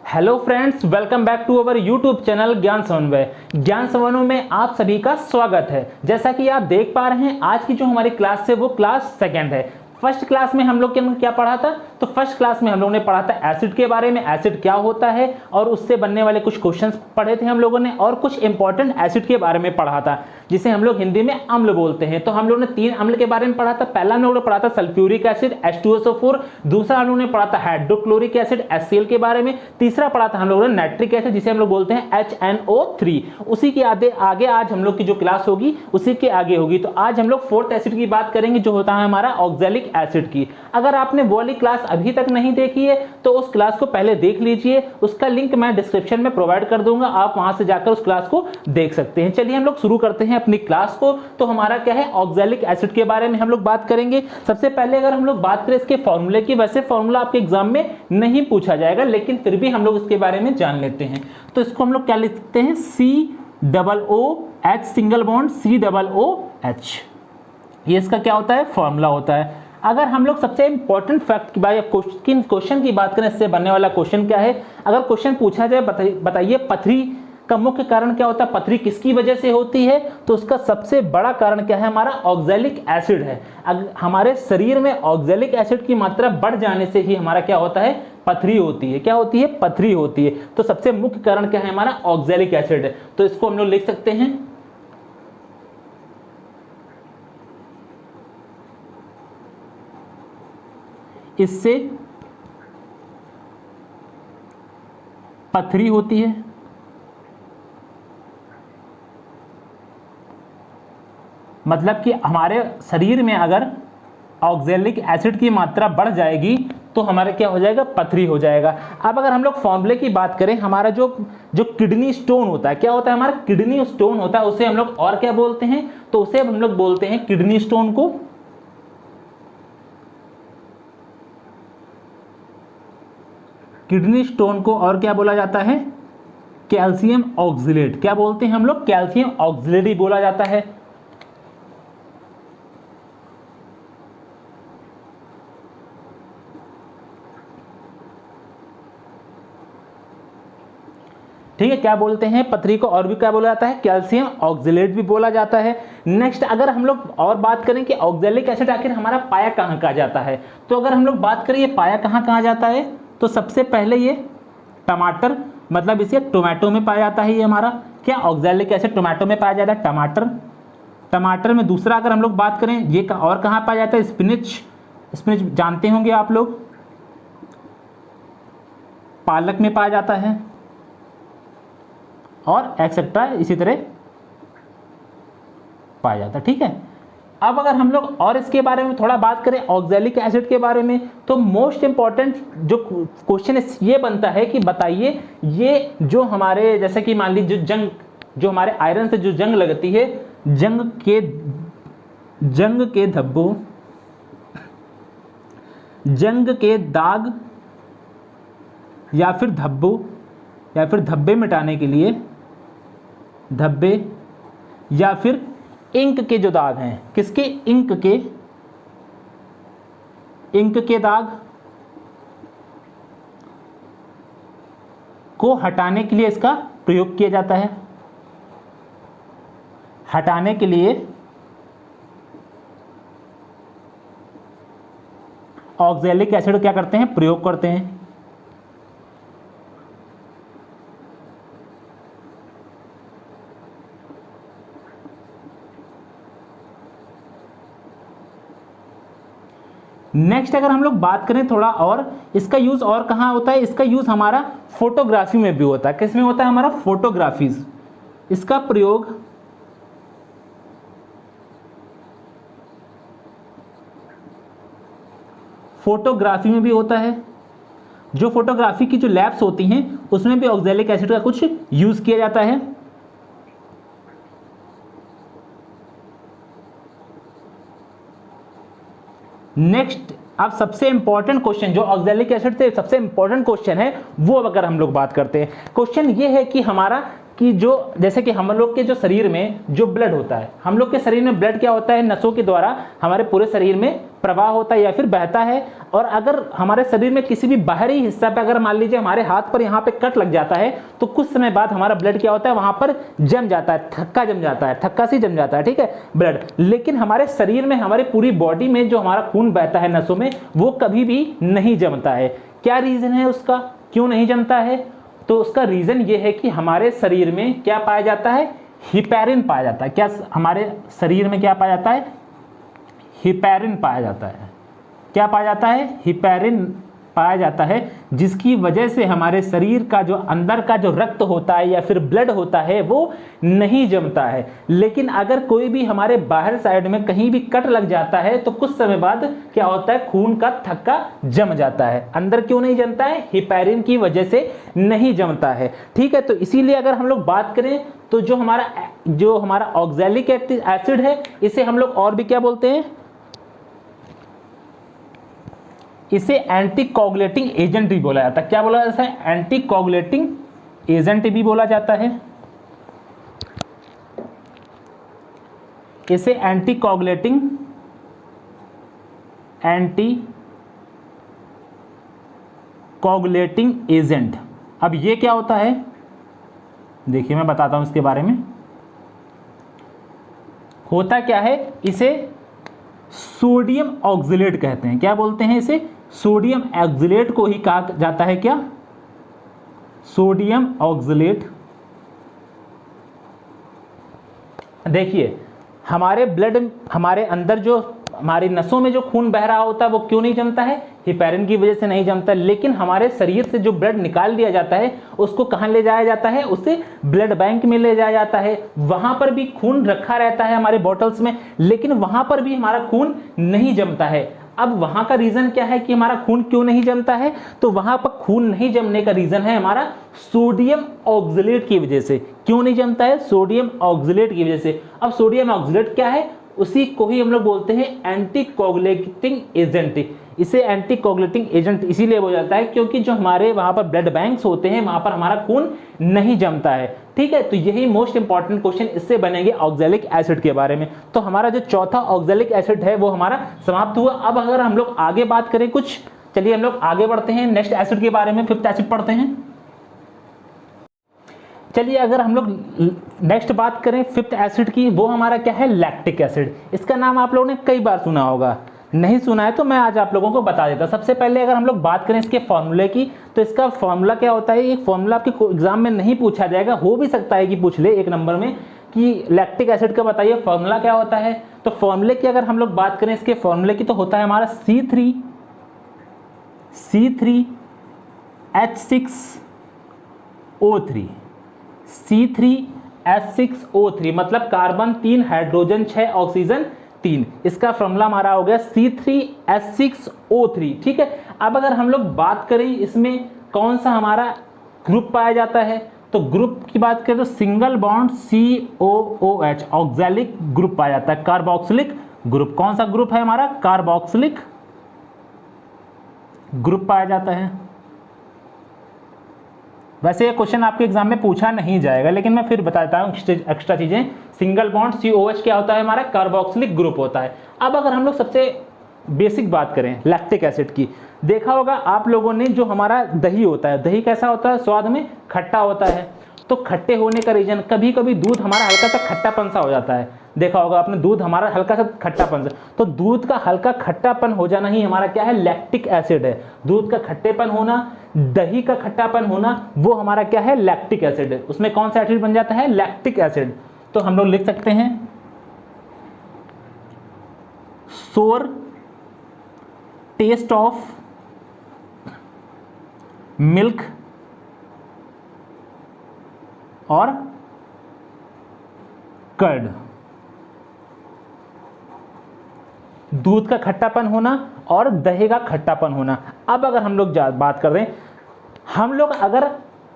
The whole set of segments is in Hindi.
Hello friends, welcome back to our YouTube channel Gyan Samanvay. ज्ञान समन्वय में आप सभी का स्वागत है। जैसा कि आप देख पा रहे हैं, आज की जो हमारी क्लास है वो क्लास सेकंड है। फर्स्ट क्लास में हम लोग क्या पढ़ा था? तो फर्स्ट क्लास में हम लोगों ने पढ़ा था एसिड के बारे में, एसिड क्या होता है और उससे बनने वाले कुछ क्वेश्चंस पढ़े थे हम लोगों ने, और कुछ इंपॉर्टेंट एसिड के बारे में पढ़ा था जिसे हम लोग हिंदी में अम्ल बोलते हैं। तो हम लोगों ने 3 अम्ल के बारे में पढ़ा था। पहला हम लोगों ने पढ़ा था सल्फ्यूरिक एसिड H2SO4, दूसरा हम लोगों ने पढ़ा था हाइड्रोक्लोरिक एसिड HCl के बारे में, तीसरा पढ़ा था हम लोगों ने नाइट्रिक एसिड जिसे हम लोग बोलते हैं HNO3। उसी के आगे आज हम लोग की जो क्लास होगी उसी के आगे होगी। तो आज हम लोग फोर्थ एसिड की बात करेंगे जो होता है हमारा ऑक्सैलिक एसिड की। अगर आपने वो वाली क्लास अभी तक नहीं देखी है तो उस क्लास को पहले देख लीजिए, उसका लिंक मैं डिस्क्रिप्शन में प्रोवाइड कर दूंगा, आप वहां से जाकर उस क्लास को देख सकते हैं। चलिए हम लोग शुरू करते हैं अपनी क्लास को। तो हमारा क्या है, ऑक्सैलिक एसिड के बारे में हम लोग बात करेंगे। सबसे पहले अगर हम लोग बात करें इसके फॉर्मूले की, वैसे फॉर्मूला आपके एग्जाम में नहीं पूछा जाएगा लेकिन फिर भी हम लोग इसके बारे में जान लेते हैं। तो इसको हम लोग क्या लिखते हैं, COOH सिंगल बॉन्ड COOH, ये इसका क्या होता है, फॉर्मूला होता है। अगर हम लोग सबसे इंपॉर्टेंट फैक्ट की बात या क्वेश्चन की बात करें, इससे बनने वाला क्वेश्चन क्या है, अगर क्वेश्चन पूछा जाए बताइए पथरी का मुख्य कारण क्या होता है, पथरी किसकी वजह से होती है, तो उसका सबसे बड़ा कारण क्या है, हमारा ऑक्सैलिक एसिड है। हमारे शरीर में ऑक्सैलिक एसिड की मात्रा बढ़ जाने से ही हमारा क्या होता है, पथरी होती है। क्या होती है, पथरी होती है। तो सबसे मुख्य कारण क्या है, हमारा ऑक्सैलिक एसिड है। तो इसको हम लोग लिख सकते हैं इससे पथरी होती है। मतलब कि हमारे शरीर में अगर ऑक्सैलिक एसिड की मात्रा बढ़ जाएगी तो हमारे क्या हो जाएगा, पथरी हो जाएगा। अब अगर हम लोग फॉर्मूले की बात करें, हमारा जो किडनी स्टोन होता है, क्या होता है, हमारा किडनी स्टोन होता है, उसे हम लोग और क्या बोलते हैं, तो उसे हम लोग बोलते हैं किडनी स्टोन को और क्या बोला जाता है, कैल्शियम ऑक्सलेट। क्या बोलते हैं हम लोग, कैल्शियम ऑक्सलेट ही बोला जाता है। ठीक है, क्या बोलते हैं, पथरी को और भी क्या बोला जाता है, कैल्शियम ऑक्सलेट भी बोला जाता है। नेक्स्ट अगर हम लोग और बात करें कि ऑक्सैलिक एसिड आखिर हमारा पाया कहाँ कहाँ जाता है, तो अगर हम लोग बात करें ये पाया कहाँ कहाँ जाता है, तो सबसे पहले ये टमाटर, मतलब इसे टोमेटो में पाया जाता है। ये हमारा क्या, ऑक्सैलिक एसिड टोमेटो में पाया जाता है, टमाटर में। दूसरा अगर हम लोग बात करें ये और कहाँ पाया जाता है, स्पिनिच जानते होंगे आप लोग, पालक में पाया जाता है, और एक्सेट्रा इसी तरह पाया जाता है। ठीक है, अब अगर हम लोग और इसके बारे में थोड़ा बात करें ऑक्सैलिक एसिड के बारे में, तो मोस्ट इंपॉर्टेंट जो क्वेश्चन ये बनता है कि बताइए ये जो हमारे, जैसे कि मान लीजिए जो हमारे आयरन से जो जंग लगती है, जंग के धब्बों, जंग के दाग या फिर धब्बे मिटाने के लिए, धब्बे या फिर इंक के जो दाग हैं, किसके, इंक के दाग को हटाने के लिए इसका प्रयोग किया जाता है। हटाने के लिए ऑक्सैलिक एसिड क्या करते हैं, प्रयोग करते हैं। नेक्स्ट अगर हम लोग बात करें थोड़ा और, इसका यूज और कहाँ होता है, इसका यूज हमारा फोटोग्राफी में भी होता है। किस में होता है, हमारा फोटोग्राफीज, इसका प्रयोग फोटोग्राफी में भी होता है। जो फोटोग्राफी की जो लैब्स होती हैं उसमें भी ऑक्सैलिक एसिड का कुछ यूज किया जाता है। नेक्स्ट अब सबसे इंपॉर्टेंट क्वेश्चन जो ऑक्सैलिक एसिड से सबसे इंपॉर्टेंट क्वेश्चन है वो अगर हम लोग बात करते हैं, क्वेश्चन ये है कि हमारा कि जो जैसे कि हम लोग के जो शरीर में जो ब्लड होता है, हम लोग के शरीर में ब्लड क्या होता है, नसों के द्वारा हमारे पूरे शरीर में प्रवाह होता है या फिर बहता है। और अगर हमारे शरीर में किसी भी बाहरी हिस्सा पे अगर मान लीजिए हमारे हाथ पर यहाँ पे कट लग जाता है तो कुछ समय बाद हमारा ब्लड क्या होता है, वहां पर जम जाता है, थक्का जम जाता है, थक्का सी जम जाता है, ठीक है, ब्लड। लेकिन हमारे शरीर में, हमारी पूरी बॉडी में जो हमारा खून बहता है नसों में, वो कभी भी नहीं जमता है। क्या रीजन है उसका, क्यों नहीं जमता है? तो उसका रीजन ये है कि हमारे शरीर में क्या पाया जाता है, हिपैरिन पाया जाता है। क्या हमारे शरीर में क्या पाया जाता है, हिपैरिन पाया जाता है। क्या पाया जाता है, हिपैरिन पाया जाता है, जिसकी वजह से हमारे शरीर का जो अंदर का जो रक्त होता है या फिर ब्लड होता है वो नहीं जमता है। लेकिन अगर कोई भी हमारे बाहर साइड में कहीं भी कट लग जाता है तो कुछ समय बाद क्या होता है, खून का थक्का जम जाता है। अंदर क्यों नहीं जमता है, हिपैरिन की वजह से नहीं जमता है, ठीक है। तो इसीलिए अगर हम लोग बात करें तो जो हमारा ऑक्सैलिक एसिड है, इसे हम लोग और भी क्या बोलते हैं, इसे एंटीकोगुलेटिंग एजेंट भी बोला जाता है। क्या बोला जाता है, एंटीकोगुलेटिंग एजेंट भी बोला जाता है। इसे एंटीकोगुलेटिंग एजेंट। अब ये क्या होता है, देखिए मैं बताता हूं इसके बारे में। होता क्या है, इसे सोडियम ऑक्सलेट कहते हैं। क्या बोलते हैं इसे, सोडियम ऑक्सलेट को ही कहा जाता है। क्या, सोडियम ऑक्सलेट। देखिए हमारे ब्लड, हमारे अंदर जो हमारी नसों में जो खून बह रहा होता है वो क्यों नहीं जमता है, हिपैरिन की वजह से नहीं जमता। लेकिन हमारे शरीर से जो ब्लड निकाल दिया जाता है उसको कहां ले जाया जाता है, उसे ब्लड बैंक में ले जाया जाता है। वहां पर भी खून रखा रहता है हमारे बॉटल्स में, लेकिन वहां पर भी हमारा खून नहीं जमता है। अब वहां का रीजन क्या है कि हमारा खून क्यों नहीं जमता है, तो वहां पर खून नहीं जमने का रीजन है हमारा सोडियम ऑक्सलेट की वजह से। क्यों नहीं जमता है, सोडियम ऑक्सलेट की वजह से। अब सोडियम ऑक्सलेट क्या है, उसी को ही हम लोग बोलते हैं एंटीकोगुलेटिंग एजेंट। इसे एंटीकोगुलेटिंग एजेंट इसीलिए बोला जाता है क्योंकि जो हमारे वहां पर ब्लड बैंक्स होते हैं वहां पर हमारा खून नहीं जमता है, ठीक है। तो यही मोस्ट इंपॉर्टेंट क्वेश्चन इससे बनेंगे ऑक्सैलिक एसिड के बारे में। तो हमारा जो चौथा ऑक्सैलिक एसिड है वो हमारा समाप्त हुआ। अब अगर हम लोग आगे बात करें कुछ, चलिए हम लोग आगे बढ़ते हैं, नेक्स्ट एसिड के बारे में, फिफ्थ एसिड पढ़ते हैं। चलिए अगर हम लोग नेक्स्ट बात करें फिफ्थ एसिड की, वो हमारा क्या है, लैक्टिक एसिड। इसका नाम आप लोगों ने कई बार सुना होगा, नहीं सुना है तो मैं आज आप लोगों को बता देता। सबसे पहले अगर हम लोग बात करें इसके फॉर्मूले की, तो इसका फॉर्मूला क्या होता है, एक फॉर्मूला आपके एग्जाम में नहीं पूछा जाएगा, हो भी सकता है कि पूछ ले एक नंबर में कि लैक्टिक एसिड का बताइए फॉर्मूला क्या होता है। तो फॉर्मूले की अगर हम लोग बात करें इसके फॉर्मूले की, तो होता है हमारा C3H6O3। C3H6O3 मतलब कार्बन 3, हाइड्रोजन 6, ऑक्सीजन 3। इसका फॉर्मूला हमारा हो गया C3H6O3, ठीक है। अब अगर हम लोग बात करें इसमें कौन सा हमारा ग्रुप पाया जाता है, तो ग्रुप की बात करें तो single bond COOH oxalic group पाया जाता है। कार्बोक्सिलिक ग्रुप, कौन सा ग्रुप है हमारा, कार्बोक्सिलिक ग्रुप पाया जाता है। वैसे ये क्वेश्चन आपके एग्जाम में पूछा नहीं जाएगा, लेकिन मैं फिर बताता हूँ एक्स्ट्रा चीजें। सिंगल बॉन्ड COH क्या होता है हमारा, कार्बोक्सिलिक ग्रुप होता है। अब अगर हम लोग सबसे बेसिक बात करें लैक्टिक एसिड की, देखा होगा आप लोगों ने जो हमारा दही होता है, दही कैसा होता है, स्वाद में खट्टा होता है। तो खट्टे होने का रीजन, कभी कभी दूध हमारा हल्का सा खट्टापन सा हो जाता है, देखा होगा आपने, दूध हमारा हल्का सा खट्टापन सा, तो दूध का हल्का खट्टापन हो जाना ही हमारा क्या है, लैक्टिक एसिड है। दूध का खट्टेपन होना, दही का खट्टापन होना, वो हमारा क्या है, लैक्टिक एसिड है। उसमें कौन सा एसिड बन जाता है, लैक्टिक एसिड। तो हम लोग लिख सकते हैं सोर टेस्ट ऑफ मिल्क और कर्ड, दूध का खट्टापन होना और दही का खट्टापन होना। अब अगर हम लोग बात कर रहे हैं, हम लोग अगर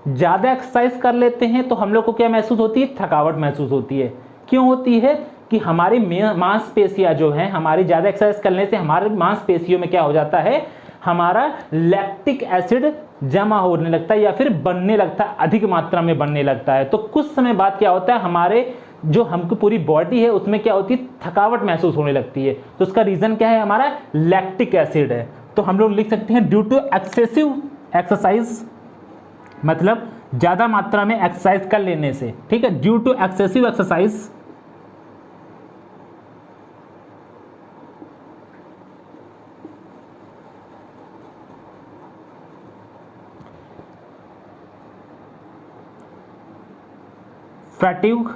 ज़्यादा एक्सरसाइज कर लेते हैं तो हम लोग को क्या महसूस होती है, थकावट महसूस होती है। क्यों होती है कि हमारी मांसपेशियां जो हैं, हमारी ज़्यादा एक्सरसाइज करने से हमारे मांसपेशियों में क्या हो जाता है, हमारा लैक्टिक एसिड जमा होने लगता है या फिर बनने लगता है, अधिक मात्रा में बनने लगता है। तो कुछ समय बाद क्या होता है, हमारे जो हमको पूरी बॉडी है उसमें क्या होती है, थकावट महसूस होने लगती है। तो उसका रीजन क्या है, हमारा लैक्टिक एसिड है। तो हम लोग लिख सकते हैं ड्यू टू एक्सेसिव एक्सरसाइज, मतलब ज्यादा मात्रा में एक्सरसाइज कर लेने से, ठीक है, due to excessive exercise fatigue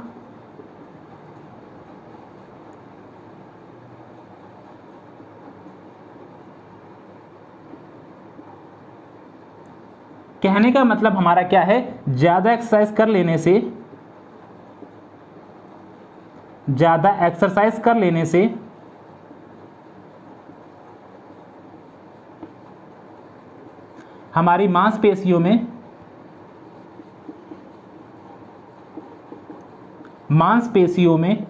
कहने का मतलब हमारा क्या है, ज्यादा एक्सरसाइज कर लेने से, ज्यादा एक्सरसाइज कर लेने से हमारी मांसपेशियों में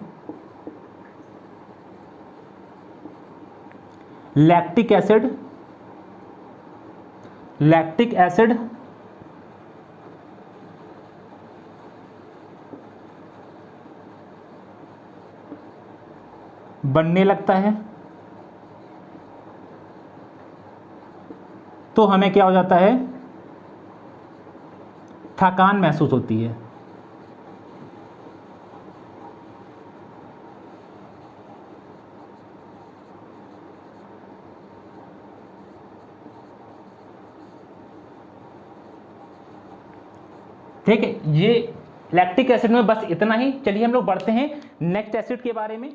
लैक्टिक एसिड बनने लगता है। तो हमें क्या हो जाता है, थकान महसूस होती है। ठीक है, ये लैक्टिक एसिड में बस इतना ही। चलिए हम लोग बढ़ते हैं नेक्स्ट एसिड के बारे में।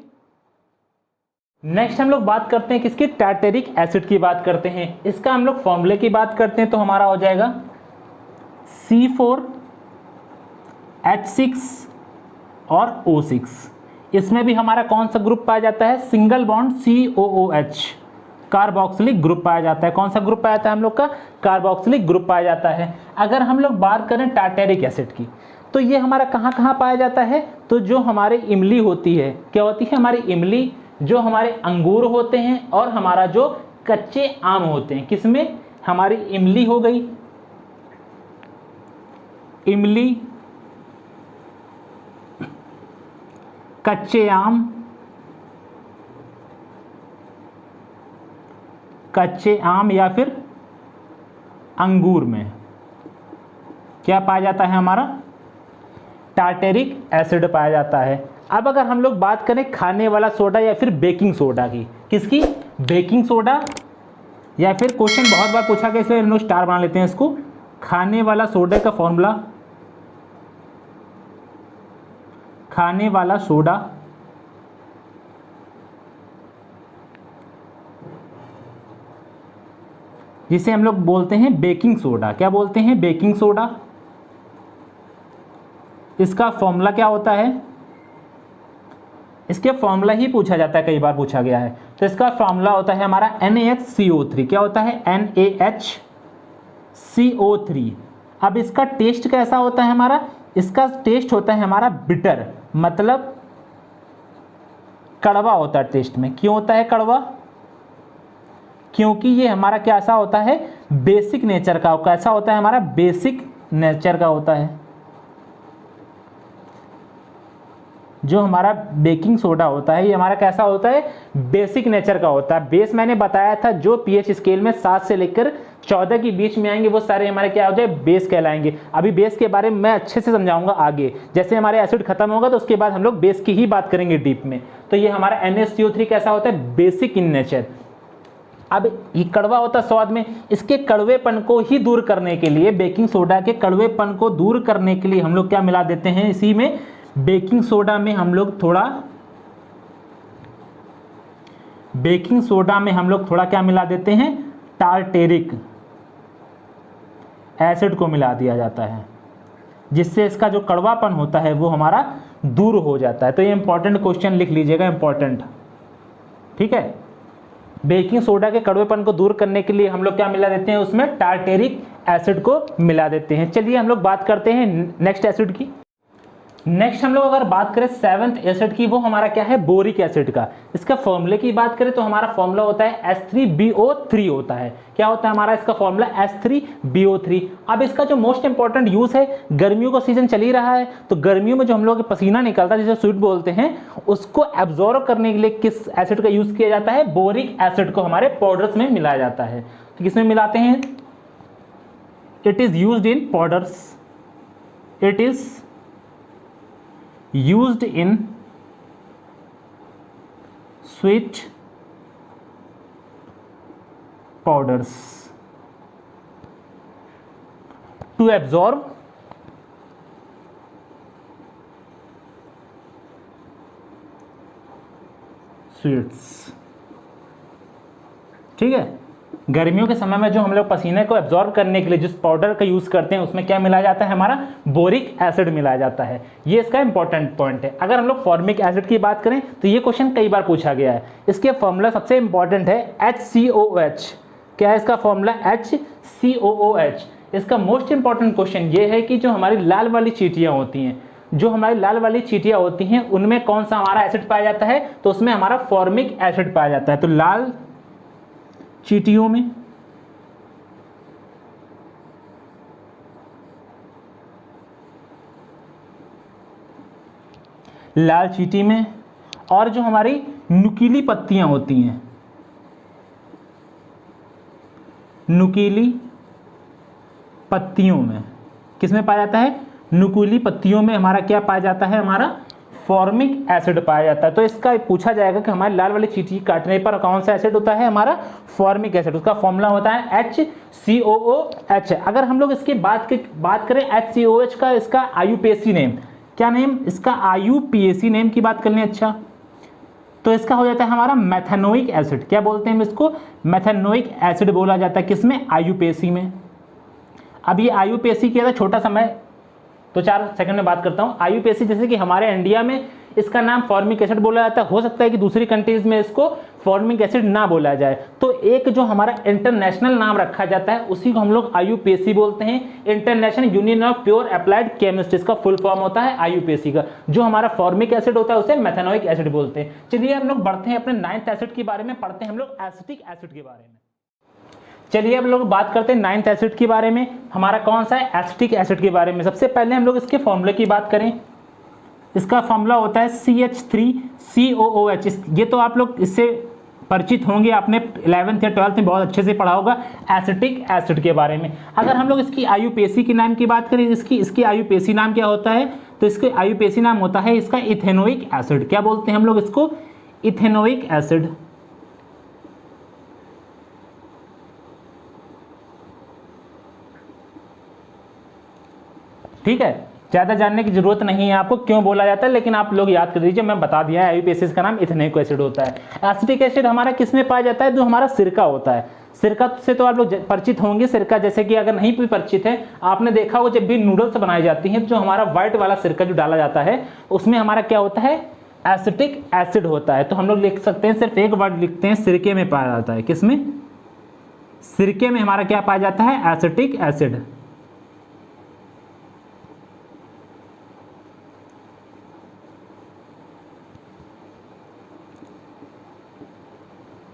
नेक्स्ट हम लोग बात करते हैं किसकी, टार्टेरिक एसिड की बात करते हैं। इसका हम लोग फॉर्मूले की बात करते हैं तो हमारा हो जाएगा C4H6 और O6। इसमें भी हमारा कौन सा ग्रुप पाया जाता है, single bond COOH, carboxylic group पाया जाता है। कौन सा ग्रुप पाया जाता है हम लोग का, कार्बोक्सिलिक ग्रुप पाया जाता है। अगर हम लोग बात करें टार्टेरिक एसिड की, तो ये हमारा कहाँ कहाँ पाया जाता है, तो जो हमारे इमली होती है, क्या होती है हमारी इमली, जो हमारे अंगूर होते हैं और हमारा जो कच्चे आम होते हैं, किसमें, हमारी इमली हो गई, इमली, कच्चे आम या फिर अंगूर में क्या पाया जाता है, हमारा टार्टेरिक एसिड पाया जाता है। अब अगर हम लोग बात करें खाने वाला सोडा या फिर बेकिंग सोडा की, किसकी, बेकिंग सोडा, या फिर क्वेश्चन बहुत बार पूछा गया इसलिए हम लोग स्टार बना लेते हैं इसको, खाने वाला सोडा का फॉर्मूला, खाने वाला सोडा जिसे हम लोग बोलते हैं बेकिंग सोडा। क्या बोलते हैं, बेकिंग सोडा। इसका फॉर्मूला क्या होता है, इसके फॉर्मूला ही पूछा जाता है, कई बार पूछा गया है। तो इसका फॉर्मूला होता है हमारा NaHCO3। क्या होता है, NaHCO3। अब इसका टेस्ट कैसा होता है हमारा, इसका टेस्ट होता है हमारा बिटर, मतलब कड़वा होता है टेस्ट में। क्यों होता है कड़वा, क्योंकि ये हमारा कैसा होता है, बेसिक नेचर का। कैसा होता है हमारा, बेसिक नेचर का होता है। जो हमारा बेकिंग सोडा होता है ये हमारा कैसा होता है, बेसिक नेचर का होता है। बेस मैंने बताया था, जो पीएच स्केल में 7 से लेकर 14 के बीच में आएंगे वो सारे हमारे क्या होते हैं, बेस कहलाएंगे। अभी बेस के बारे में मैं अच्छे से समझाऊंगा आगे, जैसे हमारे एसिड खत्म होगा तो उसके बाद हम लोग बेस की ही बात करेंगे डीप में। तो ये हमारा NaCO3 कैसा होता है, बेसिक इन नेचर। अब ये कड़वा होता है स्वाद में, इसके कड़वेपन को ही दूर करने के लिए, बेकिंग सोडा के कड़वेपन को दूर करने के लिए हम लोग क्या मिला देते हैं इसी में, बेकिंग सोडा में हम लोग थोड़ा क्या मिला देते हैं, टार्टेरिक एसिड को मिला दिया जाता है, जिससे इसका जो कड़वापन होता है वो हमारा दूर हो जाता है। तो ये इंपॉर्टेंट क्वेश्चन लिख लीजिएगा, इंपॉर्टेंट, ठीक है। बेकिंग सोडा के कड़वेपन को दूर करने के लिए हम लोग क्या मिला देते हैं, उसमें टार्टेरिक एसिड को मिला देते हैं। चलिए हम लोग बात करते हैं नेक्स्ट एसिड की। नेक्स्ट हम लोग अगर बात करें सेवंथ एसिड की, वो हमारा क्या है, बोरिक एसिड का। इसका फॉर्मूले की बात करें तो हमारा फॉर्मूला होता है H3BO3 होता है। क्या होता है हमारा इसका फॉर्मूला, H3BO3। अब इसका जो मोस्ट इंपॉर्टेंट यूज है, गर्मियों का सीजन चल ही रहा है, तो गर्मियों में जो हम लोग पसीना निकलता है जिसे स्वेट बोलते हैं, उसको एब्जॉर्ब करने के लिए किस एसिड का यूज किया जाता है, बोरिक एसिड को हमारे पाउडर्स में मिलाया जाता है। तो किसमें मिलाते हैं, it is used in powders, it is used in sweet powders to absorb sweets। ठीक है, गर्मियों के समय में जो हम लोग पसीने को एब्जॉर्ब करने के लिए जिस पाउडर का यूज करते हैं, उसमें क्या मिलाया जाता है, हमारा बोरिक एसिड मिलाया जाता है। ये इसका इंपॉर्टेंट पॉइंट है। अगर हम लोग फॉर्मिक एसिड की बात करें तो ये क्वेश्चन कई बार पूछा गया है। इसके फॉर्मूला सबसे इंपॉर्टेंट है HCOOH। क्या है इसका फॉर्मूला, HCOOH। इसका मोस्ट इंपॉर्टेंट क्वेश्चन ये है कि जो हमारी लाल वाली चींटियां होती हैं, जो हमारी लाल वाली चींटियां होती हैं, उनमें कौन सा हमारा एसिड पाया जाता है, तो उसमें हमारा फॉर्मिक एसिड पाया जाता है। तो लाल चींटियों में लाल चींटी में, और जो हमारी नुकीली पत्तियां होती हैं, नुकीली पत्तियों में किसमें पाया जाता है, नुकीली पत्तियों में हमारा क्या पाया जाता है, हमारा फॉर्मिक एसिड पाया जाता है। तो इसका पूछा जाएगा कि हमारी लाल वाली चींटी काटने पर कौन सा एसिड होता है, हमारा फॉर्मिक एसिड। उसका फॉर्मूला होता है HCOOH। अगर हम लोग इसकी बात करें HCOOH का, इसका IUPAC नेम, क्या नेम इसका, IUPAC नेम की बात कर लें, अच्छा, तो इसका हो जाता है हमारा मेथेनोइक एसिड। क्या बोलते हैं इसको, मेथेनोइक एसिड बोला जाता है। किसमें, IUPAC में। अब ये IUPAC क्या था, छोटा सा मैं 2-4 सेकंड में बात करता हूँ। IUPAC जैसे कि हमारे इंडिया में इसका नाम फॉर्मिक एसिड बोला जाता है, हो सकता है कि दूसरी कंट्रीज में इसको फॉर्मिक एसिड ना बोला जाए। तो एक जो हमारा इंटरनेशनल नाम रखा जाता है उसी को हम लोग IUPAC बोलते हैं, international union of pure applied chemistry. इसका फुल फॉर्म होता है IUPAC का। जो हमारा फॉर्मिक एसिड होता है उसे मेथेनोइक एसिड बोलते हैं। चलिए हम लोग बढ़ते हैं अपने 9th एसिड के बारे में, पढ़ते हैं हम लोग एसिटिक एसिड के बारे में। चलिए अब लोग बात करते हैं 9th एसिड के बारे में। हमारा कौन सा है, एसिटिक एसिड के बारे में। सबसे पहले हम लोग इसके फॉर्मूले की बात करें, इसका फॉर्मूला होता है CH3COOH। ये तो आप लोग इससे परिचित होंगे, आपने 11th या 12th में बहुत अच्छे से पढ़ा होगा एसिटिक एसिड के बारे में। अगर हम लोग इसकी IUPAC के नाम की बात करें, इसकी IUPAC नाम क्या होता है, तो इसके IUPAC नाम होता है इसका इथेनोइक एसिड। क्या बोलते हैं हम लोग इसको, इथेनोइक एसिड। ठीक है, ज़्यादा जानने की जरूरत नहीं है आपको क्यों बोला जाता है, लेकिन आप लोग याद कर लीजिए, मैं बता दिया है। IUPAC का नाम इथेनोइक एसिड होता है। एसिटिक एसिड हमारा किस में पाया जाता है, जो हमारा सिरका होता है। सिरका से तो आप लोग परिचित होंगे। सिरका जैसे कि अगर नहीं भी परिचित है, आपने देखा हो जब भी नूडल्स बनाई जाती हैं, जो हमारा व्हाइट वाला सिरका जो डाला जाता है उसमें हमारा क्या होता है, एसिटिक एसिड होता है। तो हम लोग लिख सकते हैं, सिर्फ एक वर्ड लिखते हैं, सिरके में पाया जाता है। किसमें, सिरके में हमारा क्या पाया जाता है, एसिटिक एसिड।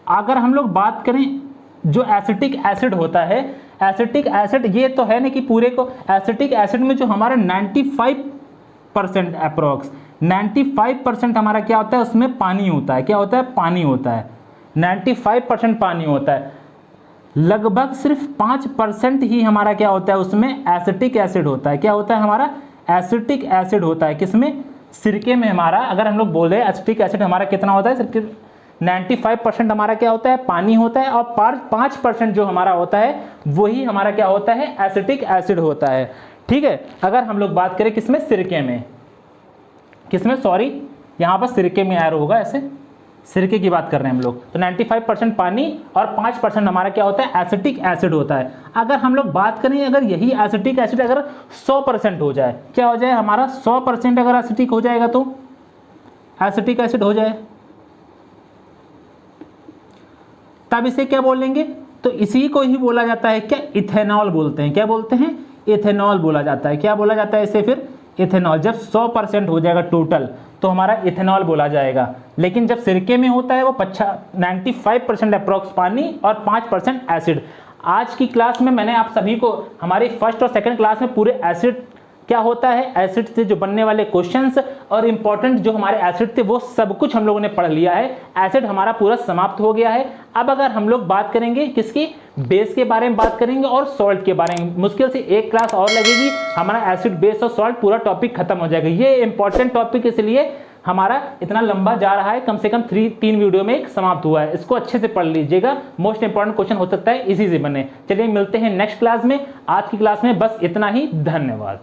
अगर हम लोग बात करें जो एसिटिक एसिड होता है, एसिटिक एसिड ये तो है नहीं कि पूरे को, एसिटिक एसिड में जो हमारा 95% अप्रोक्स 95% हमारा क्या होता है, उसमें पानी होता है। क्या होता है, पानी होता है। 95% पानी होता है। लगभग सिर्फ 5% ही हमारा क्या होता है, उसमें एसिटिक एसिड होता है। क्या होता है, हमारा एसिटिक एसिड होता है। किसमें, सिरके में हमारा। अगर हम लोग बोले एसिटिक एसिड हमारा कितना होता है, सिरके 95% हमारा क्या होता है, पानी होता है, और 5% जो हमारा होता है वही हमारा क्या होता है, एसिटिक एसिड होता है। ठीक है, अगर हम लोग बात करें किसमें, सिरके में, किसमें, सॉरी यहाँ पर सिरके में एरो होगा, ऐसे सिरके की बात कर रहे हैं हम लोग। तो 95% पानी और 5% हमारा क्या होता है, एसिटिक एसिड होता है। अगर हम लोग बात करें, अगर यही एसिटिक एसिड अगर 100% हो जाए, क्या हो जाए हमारा, 100% अगर एसिटिक हो जाएगा तो एसिटिक एसिड हो जाए, तब इसे क्या बोलेंगे, तो इसी को ही बोला जाता है क्या, इथेनॉल बोलते हैं। क्या बोलते हैं, इथेनॉल बोला जाता है। क्या बोला जाता है इसे, फिर इथेनॉल जब 100% हो जाएगा टोटल तो हमारा इथेनॉल बोला जाएगा। लेकिन जब सिरके में होता है वो 95% अप्रॉक्स पानी और 5% एसिड। आज की क्लास में मैंने आप सभी को हमारी फर्स्ट और सेकंड क्लास में पूरे एसिड क्या होता है, एसिड से जो बनने वाले क्वेश्चंस और इंपॉर्टेंट जो हमारे एसिड थे वो सब कुछ हम लोगों ने पढ़ लिया है। एसिड हमारा पूरा समाप्त हो गया है। अब अगर हम लोग बात करेंगे किसकी, बेस के बारे में बात करेंगे और सॉल्ट के बारे में। मुश्किल से एक क्लास और लगेगी, हमारा एसिड बेस और सॉल्ट पूरा टॉपिक खत्म हो जाएगा। ये इंपॉर्टेंट टॉपिक इसलिए हमारा इतना लंबा जा रहा है, कम से कम 3 वीडियो में समाप्त हुआ है। इसको अच्छे से पढ़ लीजिएगा, मोस्ट इंपॉर्टेंट क्वेश्चन हो सकता है इसी से बने। चलिए मिलते हैं नेक्स्ट क्लास में। आज की क्लास में बस इतना ही, धन्यवाद।